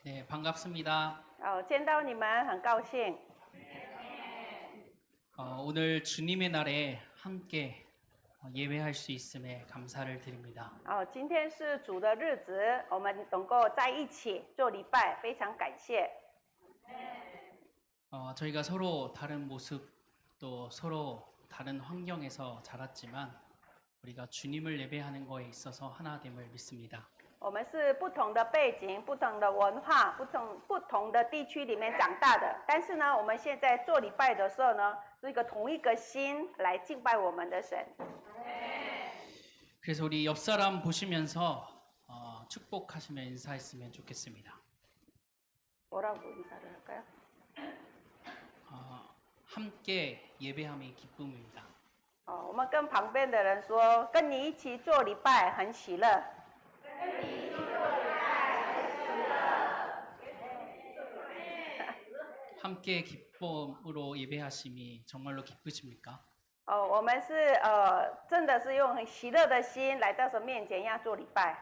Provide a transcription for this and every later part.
네, 반갑습니다. 见到你们很高兴。 오늘 주님의 날에 함께 예배할 수 있음에 감사를 드립니다. 今天是主的日子，我们能够在一起做礼拜，非常感谢。 저희가 서로 다른 모습 또 서로 다른 환경에서 자랐지만 우리가 주님을 예배하는 거에 있어서 하나됨을 믿습니다. 我们是不同的背景、不同的文化、不同的地区里面长大的，但是呢，我们现在做礼拜的时候呢，是一个同一个心来敬拜我们的神。 그래서 우리 옆 사람 보시면서 축복하시며 인사했으면 좋겠습니다. 뭐라고 인사를 할까요? 함께 예배함이 기쁨입니다. 我们跟旁边的人说，跟你一起做礼拜很喜乐。 함께 기쁨으로 예배하심이 정말로 기쁘십니까? 我们是真的是用很喜乐的心来到神面前要做礼拜。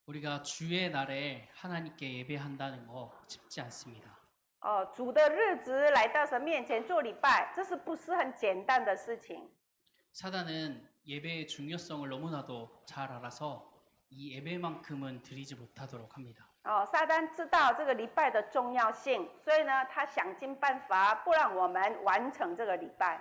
우리가 주의 날에 하나님께 예배한다는 거 쉽지 않습니다. 主的日子来到神面前做礼拜，这是不是很简单的事情？ 사단은 예배의 중요성을 너무나도 잘 알아서 이 예배만큼은 드리지 못하도록 합니다. 撒旦知道这个礼拜的重要性，所以呢，他想尽办法不让我们完成这个礼拜。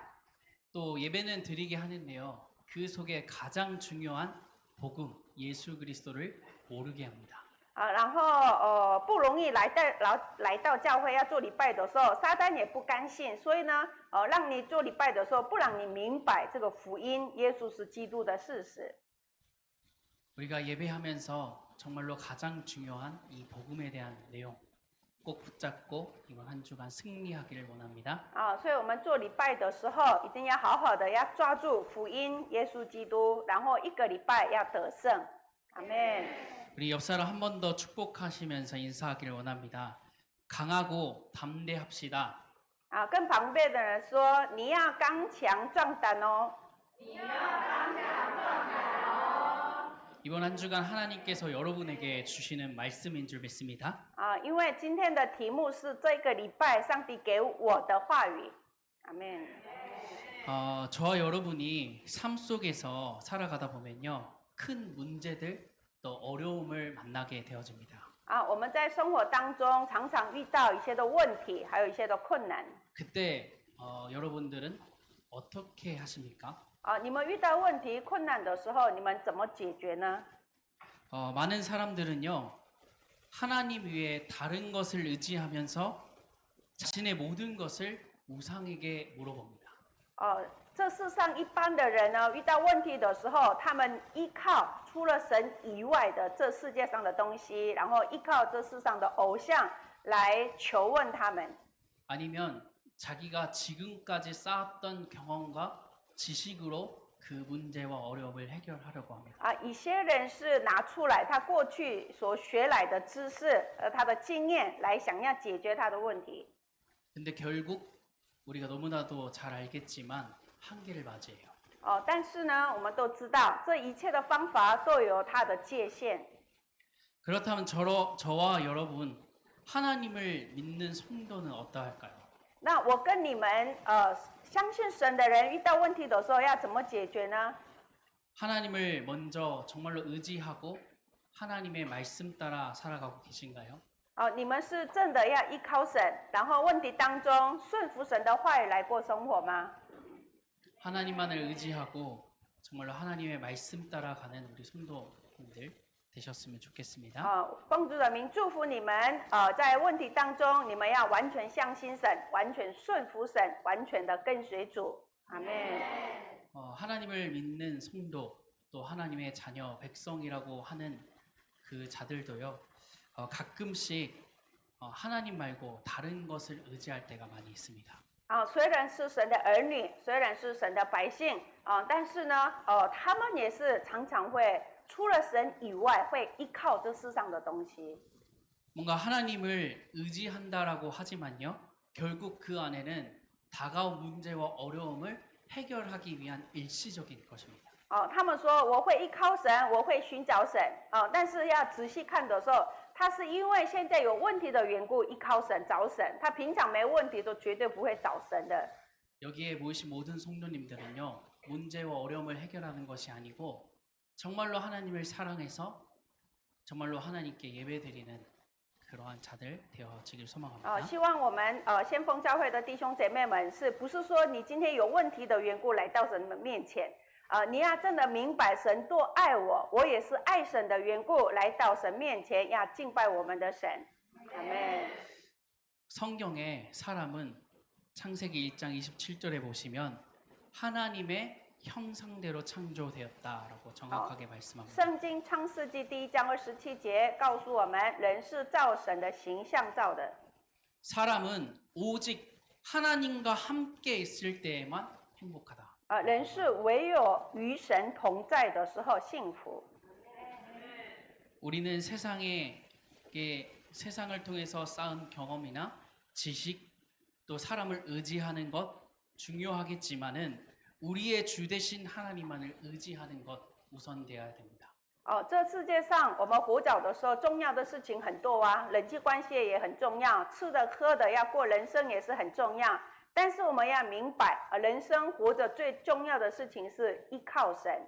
또 예배는 드리게 하는데요. 그 속에 가장 중요한 복음 예수 그리스도를 모르게 합니다. 然后不容易来到教会要做礼拜的时候，撒旦也不甘心，所以呢，让你做礼拜的时候，不让你明白这个福音，耶稣是基督的事实。 우리가 예배하면서 정말로 가장 중요한 이 복음에 대한 내용 꼭 붙잡고 이번 한 주간 승리하기를 원합니다. 所以我们做礼拜的时候，一定要好好的要抓住福音，耶稣基督，然后一个礼拜要得胜。阿门。 우리 옆 사람 한 번 더 축복하시면서 인사하기를 원합니다. 강하고 담대합시다. 跟旁边的人说，你要刚强壮胆哦。 이번 한 주간 하나님께서 여러분에게 주시는 말씀인 줄 믿습니다. 因为今天的题目是这个礼拜上帝给我的话语。阿门。 저와 여러분이 삶 속에서 살아가다 보면요. 큰 문제들 또 어려움을 만나게 되어집니다. 我们在生活当中常常遇到一些的问题，还有一些的困难。 그때 여러분들은 어떻게 하십니까? 你们遇到问题、困难的时候，你们怎么解决呢？ 많은 사람들은요. 하나님 위에 다른 것을 의지하면서 자신의 모든 것을 우상에게 물어봅니다. 这世上一般的人呢，遇到问题的时候，他们依靠除了神以外的这世界上的东西，然后依靠这世上的偶像来求问他们。 아니면 자기가 지금까지 쌓았던 경험과 지식으로 그 문제와 어려움을 해결하려고 합니다. 一些人是拿出来他过去所学来的知识他的经验来想要解决他的问题。 근데 결국 우리가 너무나도 잘 알겠지만 한계를 맞이해요. 但是呢，我们都知道这一切的方法都有它的界限。 그렇다면 저와 여러분 하나님을 믿는 성도는 어떠할까요? 那我跟你们相信神的人遇到问题的时候要怎么解决呢？ 하나님을 먼저 정말로 의지하고 하나님의 말씀 따라 살아가고 계신가요? 你们是真的要依靠神，然后问题当中顺服神的话语来过生活吗？ 하나님만을 의지하고 정말로 하나님의 말씀 따라가는 우리 성도님들 되셨으면 좋겠습니다. 奉主的名祝福你们在问题当中，你们要完全相信神，完全顺服神，完全的跟随主。阿门。 하나님을 믿는 성도 또 하나님의 자녀 백성이라고 하는 그 자들도요. 가끔씩 하나님 말고 다른 것을 의지할 때가 많이 있습니다. 虽然是神的儿女，虽然是神的百姓但是呢他们也是常常会除了神以外，会依靠这世上的东西。 뭔가 하나님을 의지한다라고 하지만요. 결국 그 안에는 다가온 문제와 어려움을 해결하기 위한 일시적인 것입니다. 他们说我会依靠神，我会寻找神，但是要仔细看的时候，他是因为现在有问题的缘故依靠神找神，他平常没问题都绝对不会找神的。 여기에 모이신 모든 성도님들은요, 문제와 어려움을 해결하는 것이 아니고 정말로 하나님을 사랑해서 정말로 하나님께 예배드리는 그러한 자들 되어지길 소망합니다. 希望我们先锋教会的弟兄姐妹们，不是说你今天有问题的缘故来到神的面前，你要真的明白神多爱我，我也是爱神的缘故来到神面前，要敬拜我们的神。阿门。 성경에 사람은 창세기 1장 27절에 보시면 하나님의 형상대로 창조되었다라고 정확하게 말씀합니다. 圣经创世纪第1章27节告诉我们，人是照神的形象造的。 사람은 오직 하나님과 함께 있을 때에만 행복하다. 人是唯有与神同在的时候幸福。 우리는 세상을 통해서 쌓은 경험이나 지식 또 사람을 의지하는 것 중요하겠지만은 우리의 주 되신 하나님만을 의지하는 것 우선돼야 됩니다. 这世界上我们活着的时候，重要的事情很多啊，人际关系也很重要，吃的喝的要过人生也是很重要。但是我们要明白，人生活着最重要的事情是依靠神。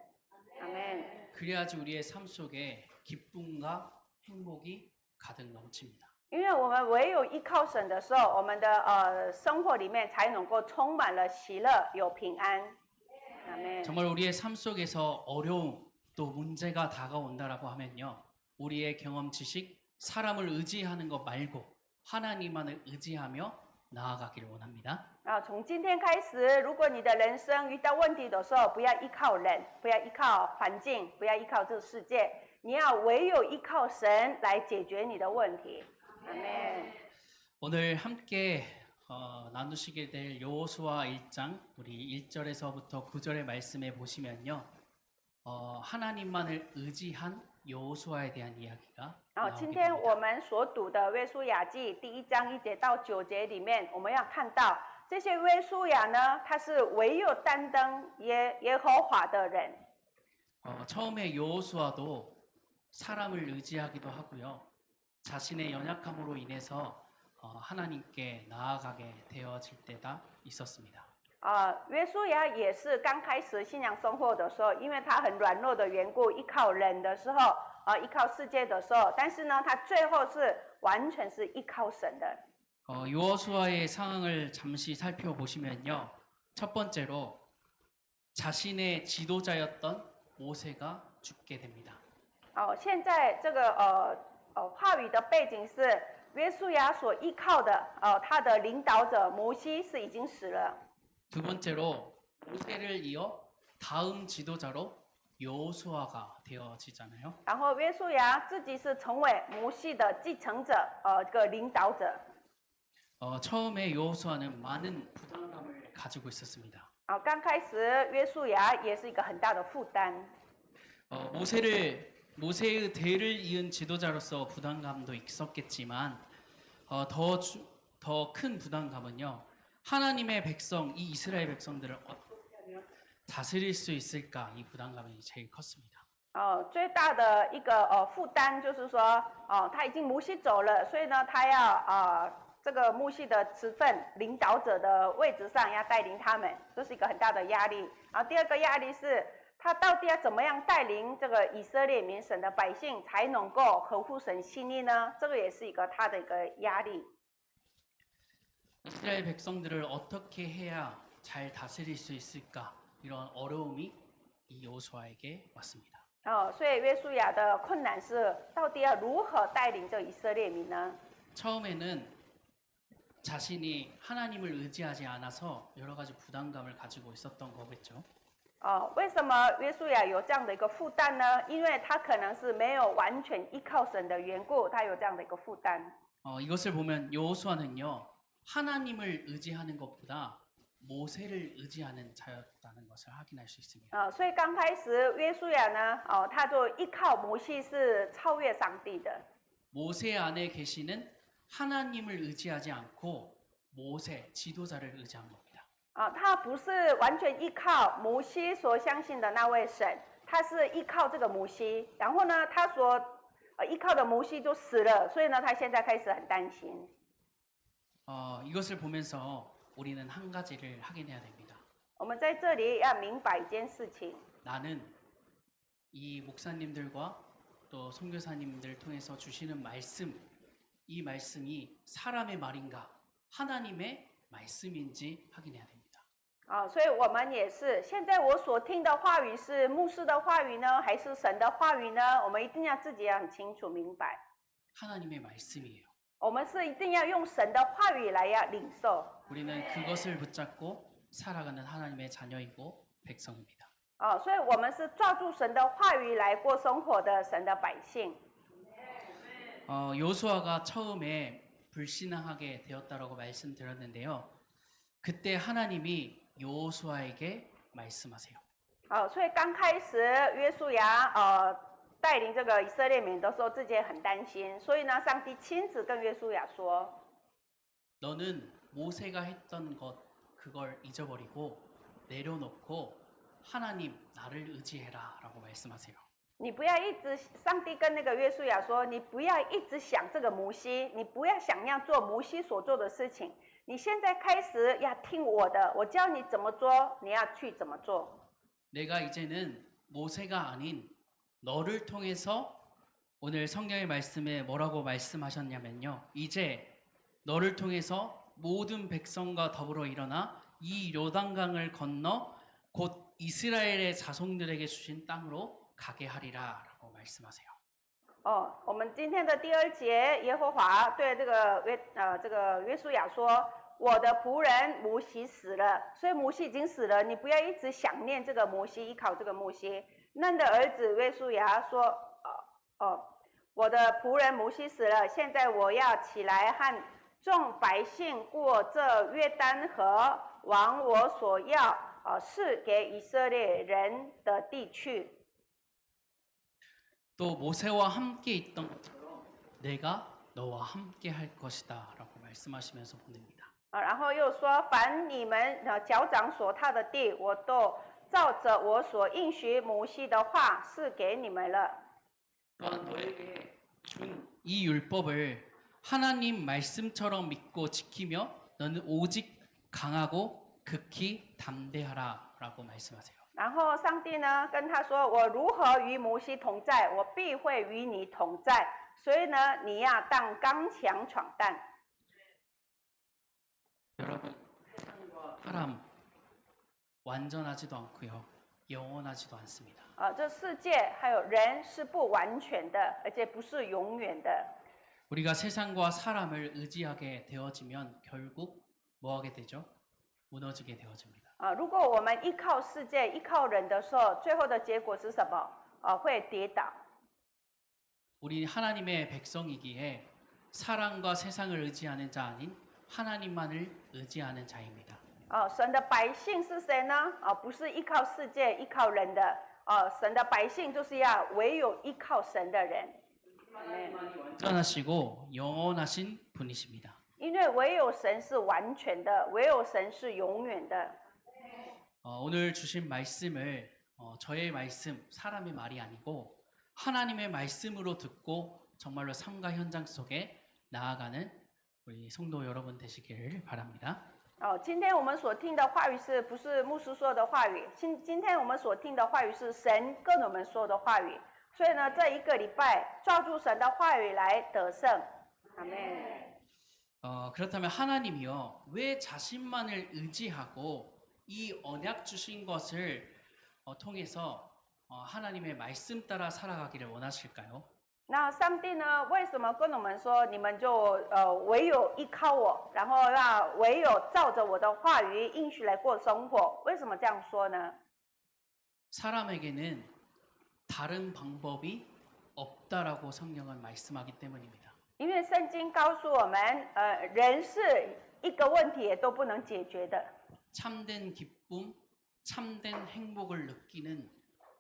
阿门。 그래야지 우리의 삶 속에 기쁨과 행복이 가득 넘칩니다. 因为我们唯有依靠神的时候，我们的生活里面才能够充满了喜乐，有平安。阿门。 정말 우리의 삶 속에서 어려움 또 문제가 다가온다라고 하면요, 우리의 경험, 지식, 사람을 의지하는 것 말고 하나님만을 의지하며 나아가기를 원합니다. 从今天开始，如果你的人生遇到问题的时候，不要依靠人，不要依靠环境，不要依靠这个世界，你要唯有依靠神来解决你的问题。阿门。 오늘 함께 나누시게 될 여호수아 1장 우리 1절에서부터 9절의 말씀에 보시면요, 하나님만을 의지한 여호수아에 대한 이야기가 今 나오게 天 됩니다. 我们所读的约书亚记第1章1节到9节里面，我们要看到这些约书亚呢，他是唯有担当耶和华的人。 처음에 여호수아도 사람을 의지하기도 하고요, 자신의 연약함으로 인해서 하나님께 나아가게 되어질 때가 있었습니다. 约书亚也是刚开始信仰生活的时候，因为他很软弱的缘故，依靠人的时候，依靠世界的时候，但是呢，他最后是完全是依靠神的。 여호수아의 상황을 잠시 살펴보시면요, 첫 번째로 자신의 지도자였던 모세가 죽게 됩니다. 现在这个话语的背景是约书亚所依靠的他的领导者摩西是已经死了。 두 번째로 모세를 이어 다음 지도자로 여호수아가 되어지잖아요. 然后约书亚自己是成为摩西的继承者，这个领导者。 처음에 여호수아는 많은 부담감을 가지고 있었습니다. 刚开始约书亚也是一个很大的负担。 모세의 대를 이은 지도자로서 부담감도 있었겠지만 더 큰 부담감은요, 하나님의 백성, 이 이스라엘 백성들을 어떻게 하면 다스릴 수 있을까, 이 부담감이 제일 컸습니다. 最大的一个负担就是说，他已经摩西走了，所以呢，他要这个摩西的职分领导者的位置上要带领他们，这是一个很大的压力。然后第二个压力是，他到底要怎么样带领这个以色列民神的百姓才能够合乎神心意呢？这个也是他的一个压力。 이스라엘 백성들을 어떻게 해야 잘 다스릴 수 있을까, 이런 어려움이 이 여호수아에게 왔습니다. 所以约书亚的困难是，到底要如何带领这以色列民呢？ 처음에는 자신이 하나님을 의지하지 않아서 여러 가지 부담감을 가지고 있었던 거겠죠. 为什么约书亚有这样的一个负担呢？因为他可能是没有完全依靠神的缘故，他有这样的一个负担。 이것을 보면 여호수아는요, 하나님을 의지하는 것보다 모세를 의지하는 자였다는 것을 확인할 수 있습니다. 所以刚开始约书亚呢，他就依靠摩西是超越上帝的。 모세 안에 계시는 하나님을 의지하지 않고 모세 지도자를 의지한 겁니다. 他不是完全依靠摩西所相信的那位神，他是依靠这个摩西。然后呢，他所依靠的摩西就死了，所以呢，他现在开始很担心。 이것을 보면서 우리는 한 가지를 확인해야 됩니다. 我们在这里要明白一件事情， 나는 이 목사님들과 또 선교사님들 통해서 주시는 말씀, 이 말씀이 사람의 말인가, 하나님의 말씀인지 확인해야 됩니다. 所以我们也是，现在我所听的话语是牧师的话语呢，还是神的话语呢？我们一定要自己要很清楚明白。 하나님의 말씀이에요. 我们是一定要用神的话语来要领受。 우리는 그것을 붙잡고 살아가는 하나님의 자녀이고 백성입니다. 所以我们是抓住神的话语来过生活的神的百姓。 요수아가 처음에 불신앙하게 되었다라고 말씀드렸는데요. 그때 하나님이 요수아에게 말씀하세요. 所以刚开始约书亚带领这个以色列民的时候，自己也很担心，所以呢，上帝亲自跟约书亚说： 너는 모세가 했던 것 그걸 잊어버리고 내려놓고 하나님 나를 의지해라라고 말씀하세요. 你不要一直，上帝跟那个约书亚说，你不要一直想这个摩西，你不要想要做摩西所做的事情，你现在开始要听我的，我教你怎么做，你要去怎么做。 내가 이제는 모세가 아닌 너를 통해서 오늘 성경의 말씀에 뭐라고 말씀하셨냐면요. 이제 너를 통해서 모든 백성과 더불어 일어나 이 요단강을 건너 곧 이스라엘의 자손들에게 주신 땅으로 가게 하리라라고 말씀하세요. 我们今天的第二节，耶和华对这个约书亚说：“我的仆人摩西死了，所以摩西已经死了，你不要一直想念这个摩西，依靠这个摩西。嫩的儿子约书亚说：我的仆人摩西死了，现在我要起来和众百姓过这约旦河，往我所要赐给以色列人的地去。” 또 모세와 함께 있던 것처럼 내가 너와 함께 할 것이다라고 말씀하시면서 보냅니다. 然后又说：“凡你们脚掌所踏的地，我都照着我所应许摩西的话是给你们了。 또한 너에게 준 이 율법을 하나님 말씀처럼 믿고 지키며 너는 오직 강하고 극히 담대하라라고 말씀하세요. 然后上帝呢跟他说：“我如何与摩西同在，我必会与你同在。所以呢，你要当刚强闯荡。” 여러분, 세상과 사람 완전하지도 않고요. 영원하지도 않습니다. 这世界还有人是不完全的，而且不是永远的。 우리가 세상과 사람을 의지하게 되어지면 결국 뭐 하게 되죠? 무너지게 되어집니다. 如果我们依靠世界、依靠人的时候，最后的结果是什么？会跌倒。 우리 하나님의 백성이기에 사람과 세상을 의지하는 자 아닌 하나님만을 의지하는 자입니다. 神的百姓是谁呢？不是依靠世界、依靠人的。神的百姓就是要唯有依靠神的人。 완전하시고 영원하신 분이십니다. 因为唯有神是完全的，唯有神是永远的。 오늘 주신 말씀을 저의 말씀, 사람의 말이 아니고 하나님의 말씀으로 듣고 정말로 삶과 현장 속에 나아가는 우리 성도 여러분 되시기를 바랍니다. 今天我们所听的话语是不是牧师说的话语？今天我们所听的话语是神跟我们说的话语。所以呢，这一个礼拜抓住神的话语来得胜。阿门。 그렇다면 하나님이요 왜 자신만을 의지하고 이 언약 주신 것을 통해서 하나님의 말씀 따라 살아가기를 원하실까요? 那上帝呢？为什么跟我们说，你们就唯有依靠我，然后要唯有照着我的话语应许来过生活？为什么这样说呢？ 사람에게는 다른 방법이 없다라고 성경은 말씀하기 때문입니다. 因为圣经告诉我们，人是一个问题也都不能解决的。 참된 기쁨, 참된 행복을 느끼는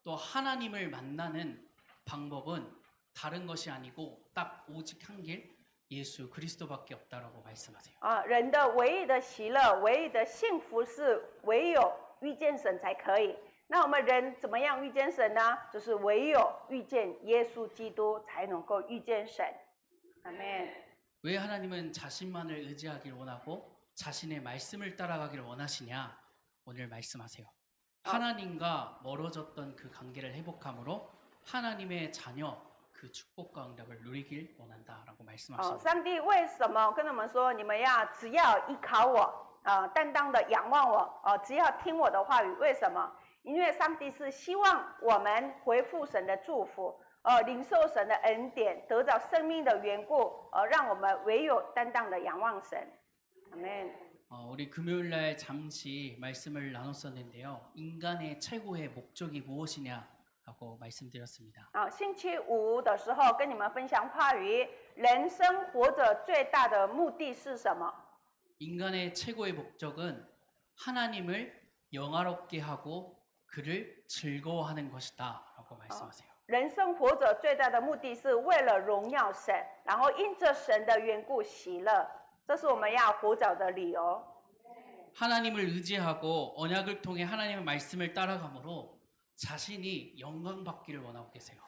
또 하나님을 만나는 방법은 다른 것이 아니고 딱 오직 한 길, 예수 그리스도밖에 없다라고 말씀하세요. 人的唯一的喜乐、唯一的幸福是唯有遇见神才可以。那我们人怎么样遇见神呢？就是唯有遇见耶稣基督才能够遇见神。阿门。 왜 하나님은 자신만을 의지하길 원하고 자신의 말씀을 따라가기를 원하시냐? 오늘 말씀하세요. 하나님과 멀어졌던 그 관계를 회복함으로 하나님의 자녀 그 축복과 응답을 누리길 원한다라고 말씀하십니다. 上帝为什么跟我们说，你们要只要依靠我，担当的仰望我，只要听我的话语？为什么？因为上帝是希望我们回复神的祝福，领受神的恩典，得着生命的缘故，让我们唯有担当的仰望神。阿门。 우리 금요일날 잠시 말씀을 나눴었는데요. 인간의 최고의 목적이 무엇이냐라고 말씀드렸습니다. 星期五的时候跟你们分享话语，人生活着最大的目的是什么？ 인간의 최고의 목적은 하나님을 영화롭게 하고 그를 즐거워하는 것이다라고 말씀하세요. 人生活着最大的目的是为了荣耀神，然后因着神的缘故喜乐，这是我们要活着的理由。 하나님을 의지하고 언약을 통해 하나님의 말씀을 따라감으로 자신이 영광 받기를 원하고 계세요.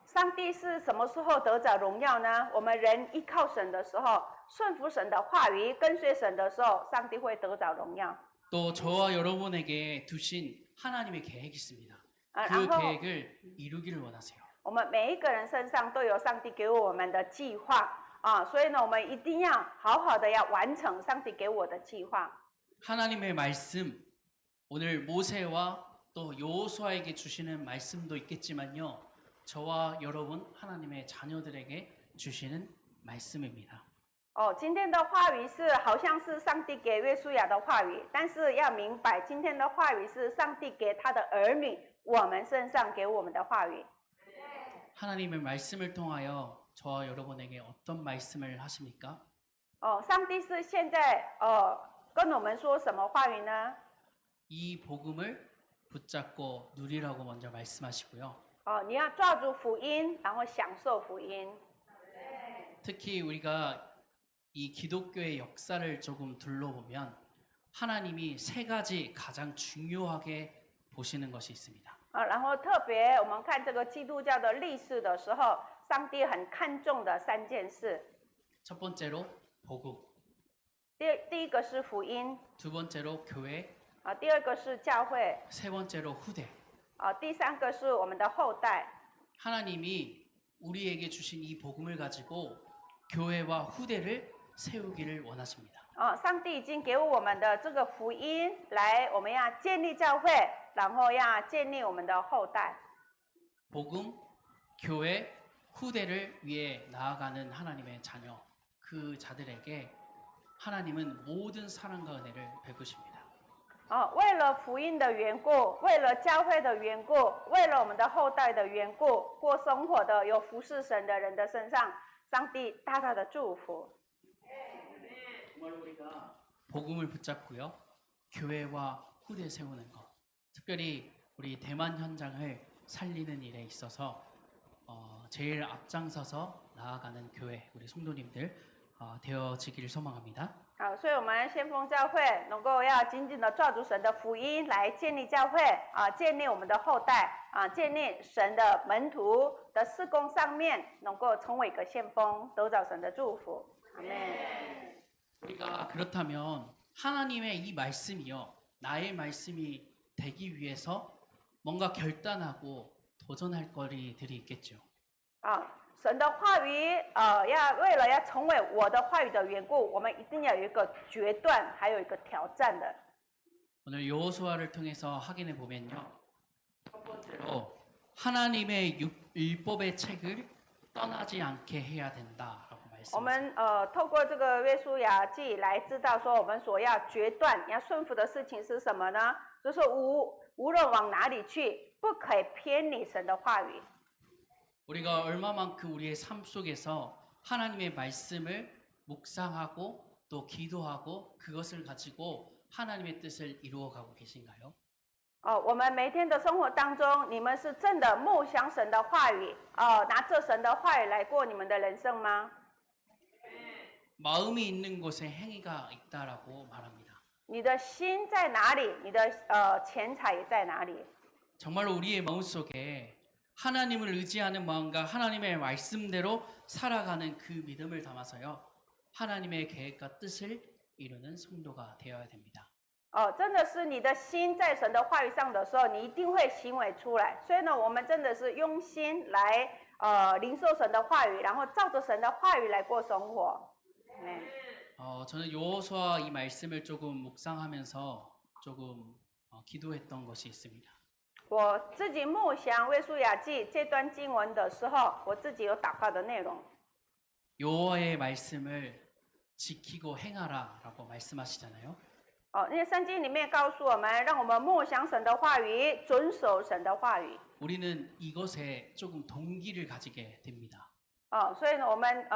上帝是什么时候得着荣耀呢？我们人依靠神的时候，顺服神的话语，跟随神的时候，上帝会得着荣耀。 또 저와 여러분에게 두신 하나님의 계획이 있습니다. 그然后 계획을 이루기를 원하세요. 我们每一个人身上都有上帝给我们的计划所以呢，我们一定要好好的要完成上帝给我的计划。 하나님의 말씀, 오늘 모세와 또 여호수아에게 주시는 말씀도 있겠지만요. 저와 여러분 하나님의 자녀들에게 주시는 말씀입니다. 今天的话语是好像是上帝给约书亚的话语，但是要明白，今天的话语是上帝给他的儿女，我们身上给我们的话语。 하나님의 말씀을 통하여 저와 여러분에게 어떤 말씀을 하십니까? 上帝是现在跟我们说什么话语呢？ 이 복음을 붙잡고 누리라고 먼저 말씀하시고요. 你要抓住福音，然后享受福音。 특히 우리가 이 기독교의 역사를 조금 둘러보면 하나님이 세 가지 가장 중요하게 보시는 것이 있습니다. 然后特别我们看这个基督教的历史的时候，上帝很看重的三件事。 첫 번째로 복음, 第一个是福音， 두 번째로 교회, 第二个是教会， 세 번째로 후대. 第三个是我们的后代。 하나님이 우리에게 주신 이 복음을 가지고 교회와 후대를 세우기를 원하십니다. 上帝已经给我们的这个福音，来我们要建立教会，然后要建立我们的后代。 복음, 교회, 후대를 위해 나아가는 하나님의 자녀, 그 자들에게 하나님은 모든 사랑과 은혜를 베푸십니다. 为了福音的缘故，为了教会的缘故，为了我们的后代的缘故，过生活的有服侍神的人的身上，上帝大大的祝福。 정말 우리가 복음을 붙잡고요. 교회와 후대 세우는 것. 특별히 우리 대만 현장을 살리는 일에 있어서 제일 앞장서서 나아가는 교회 우리 성도님들 되어지기를 소망합니다. 所以我们先锋教会能够要紧紧的抓住神的福音来建立教会建立我们的后代建立神的门徒的事工上面，能够成为一个先锋，得着神的祝福。阿门。 우리가 그렇다면 하나님의 이 말씀이요 나의 말씀이 되기 위해서 뭔가 결단하고 도전할 거리들이 있겠죠. 神的话语要为了要成为我的话语的缘故，我们一定要有一个决断，还有一个挑战的。 오늘 여호수아를 통해서 확인해 보면요. 첫 번째로 하나님의 율법의 책을 떠나지 않게 해야 된다라고 我 말씀하십니다. 们透过这个约书亚记来知道说，我们所要决断、要顺服的事情是什么呢？就是无论往哪里去，不可以偏离神的话语。 우리가 얼마만큼 우리의 삶 속에서 하나님의 말씀을 묵상하고 또 기도하고 그것을 가지고 하나님의 뜻을 이루어가고 계신가요? 我们每天的生活当中，你们是真的默想神的话语拿着神的话语来过你们的人生吗？ 마음이 있는 곳에 행위가 있다라고 말합니다. 你的心在哪里，你的钱财也在哪里。 정말로 우리의 마음속에 하나님을 의지하는 마음과 하나님의 말씀대로 살아가는 그 믿음을 담아서요. 하나님의 계획과 뜻을 이루는 성도가 되어야 됩니다. 真的是你的心在神的话语上的时候，你一定会行为出来。所以呢，我们真的是用心来领受神的话语，然后照着神的话语来过生活。 저는 여호수아 이 말씀을 조금 묵상하면서 조금 기도했던 것이 있습니다. 我自己默想约书亚记这段经文的时候，我自己有祷告的内容。 여호와의 말씀을 지키고 행하라라고 말씀하시잖아요. 因为圣经里面告诉我们，让我们默想神的话语，遵守神的话语。 우리는 이것에 조금 동기를 가지게 됩니다. 所以呢，我们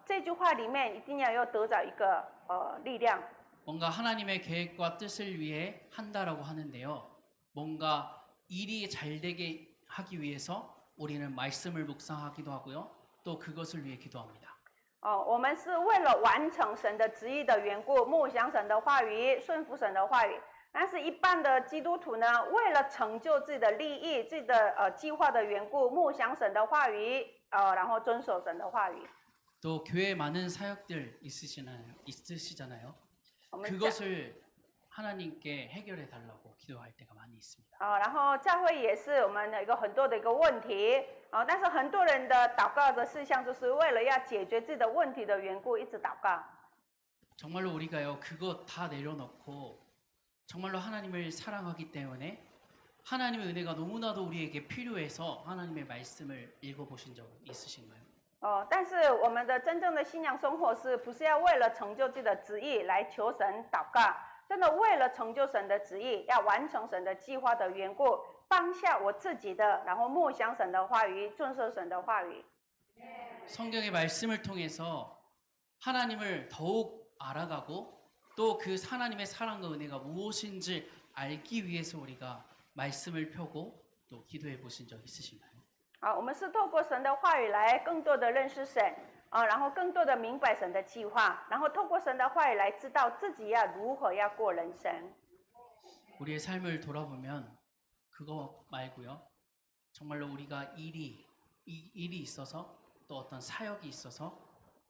这句话里面一定要得到一个力量。 뭔가 하나님의 계획과 뜻을 위해 한다라고 하는데요. 뭔가 일이 잘 되게 하기 위해서 우리는 말씀을 묵상하기도 하고요. 또 그것을 위해 기도합니다. 我们是为了完成神的旨意的缘故，默想神的话语，顺服神的话语。但是，一般的基督徒呢，为了成就自己的利益、自己的计划的缘故，默想神的话语，然后遵守神的话语。 또 교회에 많은 사역들 있으시잖아요. 我们 그것을 하나님께 해결해 달라고 기도할 때가 많이 있습니다. 然后教会也是我们的很多的一个问题但是很多人的祷告的事项，就是为了要解决自己的问题的缘故，一直祷告。 정말로 우리가요 그것 다 내려놓고 정말로 하나님을 사랑하기 때문에 하나님의 은혜가 너무나도 우리에게 필요해서 하나님의 말씀을 읽어보신 적 있으신가요? 但是我们的真正的信仰生活是不是要为了成就自己的旨意来求神祷告？真的为了成就神的旨意，要完成神的计划的缘故，放下我自己的，然后默想神的话语，遵守神的话语。 성경의 말씀을 통해서 하나님을 더욱 알아가고 또 그 하나님의 사랑과 은혜가 무엇인지 알기 위해서 우리가 말씀을 펴고 또 기도해 보신 적 있으신가요? 我们是透过神的话语来更多的认识神然后更多的明白神的计划，然后透过神的话语来知道自己要如何要过人生。 우리의 삶을 돌아보면 그거 말고요. 정말로 우리가 일이 있어서 또 어떤 사역이 있어서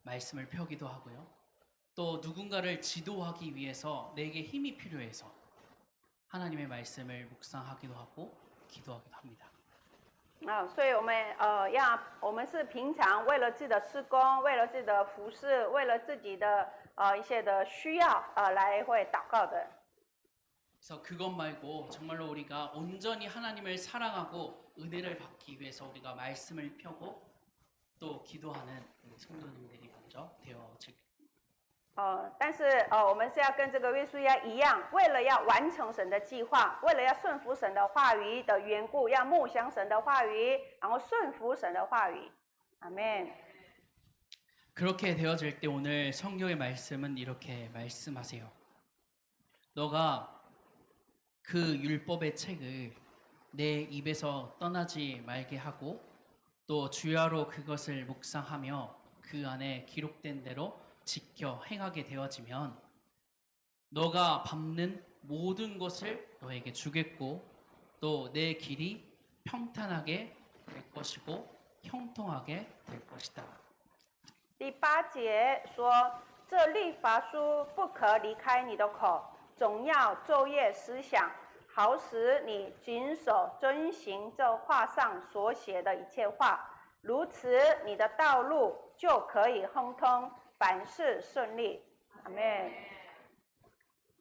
말씀을 펴기도 하고요. 또 누군가를 지도하기 위해서 내게 힘이 필요해서 하나님의 말씀을 묵상하기도 하고 기도하기도 합니다. 所以我们是平常为了自己的事工，为了自己的服事，为了自己的一些的需要来会祷告的。 그래서 그것 말고 정말로 우리가 온전히 하나님을 사랑하고 은혜를 받기 위해서 우리가 말씀을 펴고 또 기도하는 우리 성도님들이 먼저 되어질 但是我们是要跟这个约书亚一样，为了要完成神的计划，为了要顺服神的话语的缘故，要默想神的话语，然后顺服神的话语。阿门。 그렇게 되어질 때 오늘 성경의 말씀은 이렇게 말씀하세요. 너가 그 율법의 책을 내 입에서 떠나지 말게 하고 또 주야로 그것을 묵상하며 그 안에 기록된 대로 지켜 행하게 되어지면 너가 밟는 모든 것을 너에게 주겠고 또 내 길이 평탄하게 될 것이고 형통하게 될 것이다. 第8节说：“这律法书不可离开你的口，总要昼夜思想，好使你谨守遵行这话上所写的一切话。如此，你的道路就可以亨通，凡事顺利。”阿门。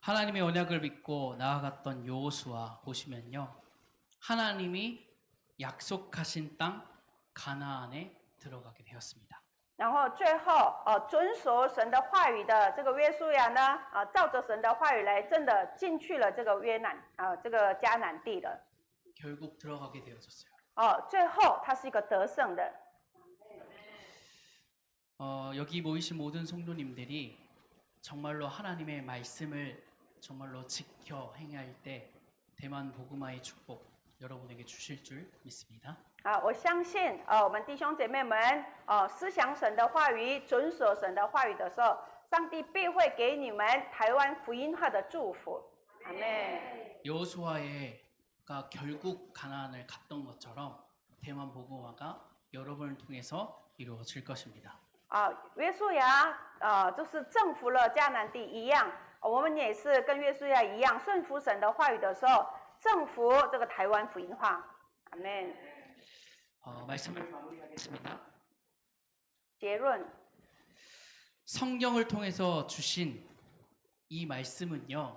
하나님의 언약을 믿고 나아갔던 여호수아 보시면요. 하나님이 약속하신 땅 가나안에 들어가게 되었습니다. 然后最后遵守神的话语的这个约书亚呢照着神的话语来，真的进去了这个这个迦南地了。 결국 들어가게 되어졌어요. 最后他是一个得胜的。 여기 모이신 모든 성도님들이 정말로 하나님의 말씀을 정말로 지켜 행할 때 대만 복음화의 축복 여러분에게 주실 줄 믿습니다. 我相信我们弟兄姐妹们思想神的话语，遵守神的话语的时候，上帝必会给你们台湾福音化的祝福。阿门。 여호수아가 결국 가나안을 갔던 것처럼 대만 복음화가 여러분을 통해서 이루어질 것입니다. 约书亚就是征服了迦南地一样，我们也是跟约书亚一样，顺服神的话语的时候，征服这个台湾福音化。阿门。 말씀을 마무리하겠습니다. 结论， 성경을 통해서 주신 이 말씀은요,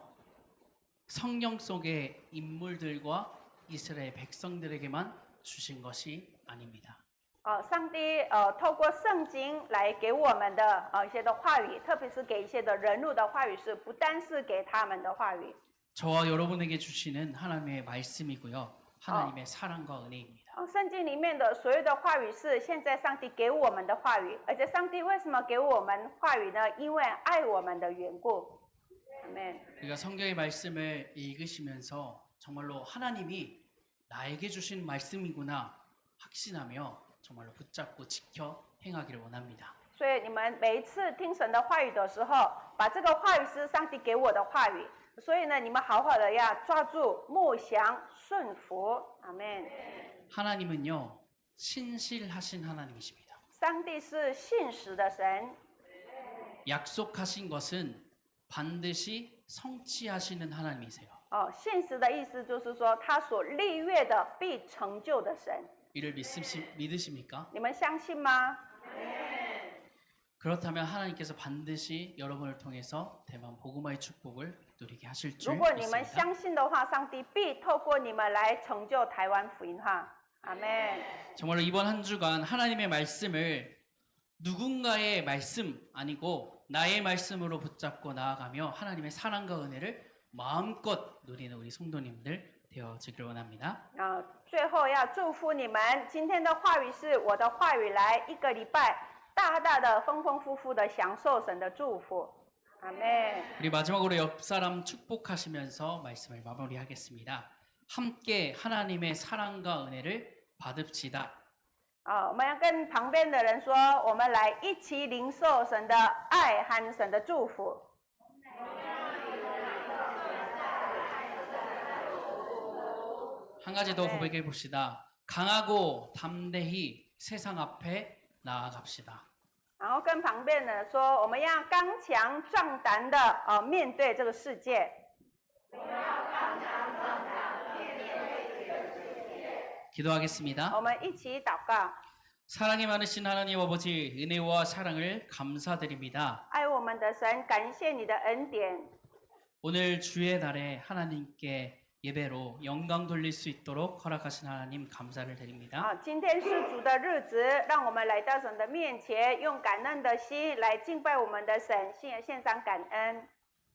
성경 속의 인물들과 이스라엘 백성들에게만 주신 것이 아닙니다. 上帝透过圣经来给我们的一些的话语，特别是给一些的人物的话语，是不单是给他们的话语。 저와 여러분에게 주시는 하나님의 말씀이고요, 하나님의 사랑과 은혜입니다. 圣经里面的所有的话语是现在上帝给我们的话语，而且上帝为什么给我们话语呢？因为爱我们的缘故。阿门。 우리가 성경의 말씀을 읽으시면서 정말로 하나님이 나에게 주신 말씀이구나 확신하며 정말로 붙잡고 지켜 행하기를 원합니다. 所以你们每一次听神的话语的时候，把这个话语是上帝给我的话语，所以呢，你们好好的要抓住、默想、顺服。阿门。 하나님은요, 신실하신 하나님이십니다. 上帝是信实的神， 약속하신 것은 반드시 성취하시는 하나님이세요. 信实的意思就是说，他所立约的必成就的神。 이를 믿으십니까? 你们相信吗？ 그렇다면 하나님께서 반드시 여러분을 통해서 대만 복음화의 축복을 누리게 하실 줄 如果你们 믿습니다. 相信的话，上帝必透过你们来成就台湾福音化。阿门。 정말로 이번 한 주간 하나님의 말씀을 누군가의 말씀 아니고 나의 말씀으로 붙잡고 나아가며 하나님의 사랑과 은혜를 마음껏 누리는 우리 성도님들 되어지길 원합니다. 最后要祝福你们，今天的话语是我的话语，来一个礼拜，大大的、丰丰富富的享受神的祝福。阿门。 우리 마지막으로 옆 사람 축복하시면서 말씀을 마무리하겠습니다. 함께 하나님의 사랑과 은혜를 받읍시다. 我们要跟旁边的人说，我们来一起领受神的爱和神的祝福。 한 가지 더 고백해 봅시다. 강하고 담대히 세상 앞에 나아갑시다. 然后跟旁边的人说，我们要刚强壮胆的面对这个世界。 기도하겠습니다. 我们一起祷告， 사랑이 많으신 하나님 아버지 은혜와 사랑을 감사드립니다. 爱我们的神，感谢你的恩典。 오늘 주의 날에 하나님께 예배로 영광 돌릴 수 있도록 허락하신 하나님 감사를 드립니다. 今天是主的日子，让我们来到神的面前，用感恩的心来敬拜我们的神，献上感恩。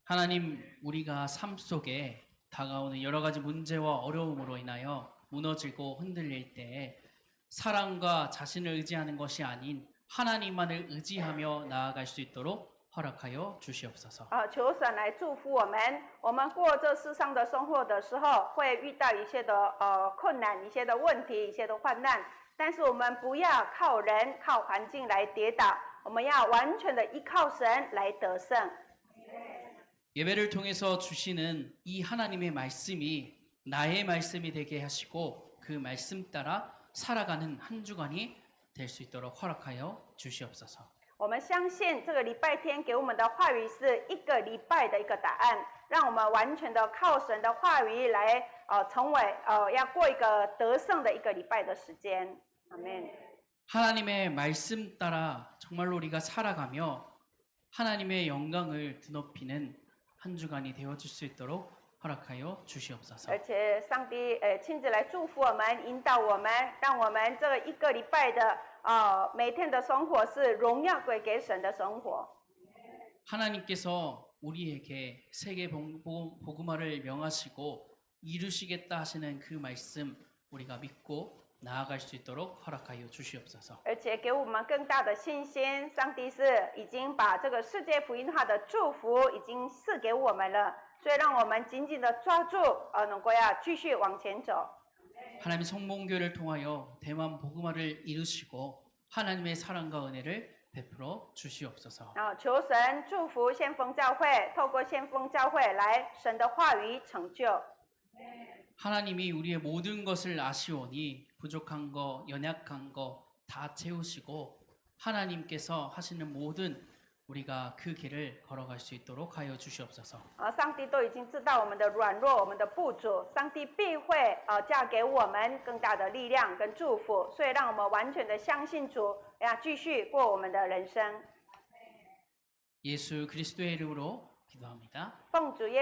하나님, 우리가 삶 속에 다가오는 여러 가지 문제와 어려움으로 인하여 무너지고 흔들릴 때 사랑과 자신을 의지하는 것이 아닌 하나님만을 의지하며 나아갈 수 있도록 허락하여 주시옵소서. 求神来祝福我们。我们过这世上的生活的时候，会遇到一些的困难、一些的问题、一些的患难，但是我们不要靠人、靠环境来跌倒，我们要完全的依靠神来得胜。 예배를 통해서 주시는 이 하나님의 말씀이 나의 말씀이 되게 하시고 그 말씀 따라 살아가는 한 주간이 될 수 있도록 허락하여 주시옵소서. 我们相信这个礼拜天给我们的话语是一个礼拜的一个答案，让我们完全的靠神的话语来成为要过一个得胜的一个礼拜的时间。阿门。 하나님의 말씀 따라 정말로 우리가 살아가며 하나님의 영광을 드높이는 한 주간이 되어질 수 있도록 허락하여 주시옵소서. 而且上帝亲自来祝福我们，引导我们，让我们这一个礼拜的每天的生活是荣耀归给神的生活。 하나님께서 우리에게 세계 복음화를 명하시고 이루시겠다 하시는 그 말씀 우리가 믿고 나아갈 수 있도록 허락하여 주시옵소서. 而且给我们更大的信心，上帝是已经把这个世界福音化的祝福已经赐给我们了，所以让我们紧紧的抓住，能够要继续往前走。 하나님의 성봉교를 통하여 대만 복음화를 이루시고 하나님의 사랑과 은혜를 베풀어 주시옵소서. 然后求神祝福先锋教会，透过先锋教会来神的话语成就。 하나님이 우리의 모든 것을 아시오니 부족한 거, 연약한 거 다 채우시고 하나님께서 하시는 모든 우리가 그 길을 걸어갈 수 있도록 하여 주시옵소서. 上帝都已经知道我们的软弱，我们的不足，上帝必会嫁给我们更大的力量跟祝福，所以让我们完全的相信主，继续过我们的人生。 예수 그리스도의 이름으로 기도합니다. 奉主耶